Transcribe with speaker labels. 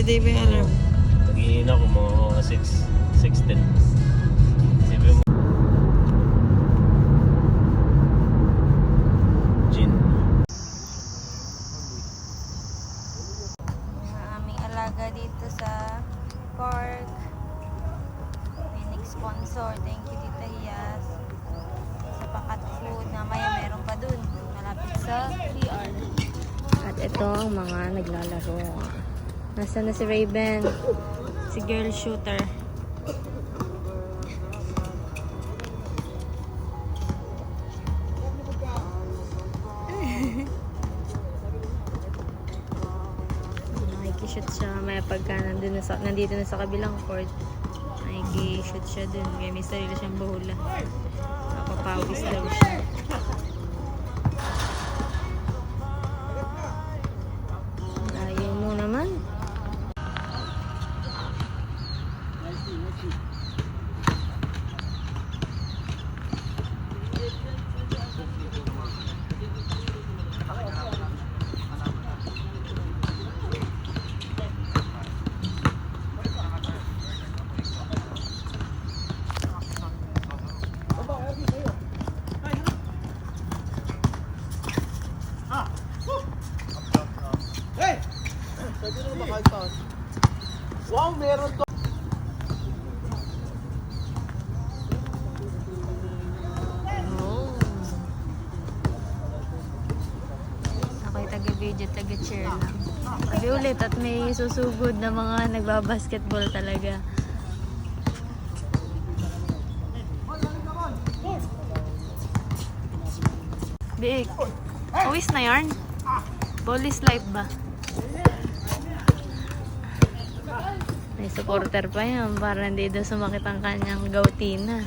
Speaker 1: Everyday ba yung alarm?
Speaker 2: Nagiin ako mga 6:10. Sabi mo. Gin.
Speaker 3: Ang aming alaga dito sa park. May nag-sponsor. Thank you, Tita Hiyas. Sa Pakat Food. Namaya meron pa dun. Malapit sa PR. At ito ang mga naglalaro. Nasaan na si Raven? Si girl shooter. Nakikishoot siya. May pagka nandito na sa kabilang court. Nakikishoot siya dun. Kaya may sarili siyang bahula. Napapawis daw siya. Layo mo naman.
Speaker 4: Wow, meron to.
Speaker 3: Ako'y taga-video, taga-cheer lang. Sabi ulit at may susugod na mga nagbabasketball talaga. Biik, uwis na yarn? Ball is life ba? May supporter pa yan para hindi daw sumakit ang kanyang gautina.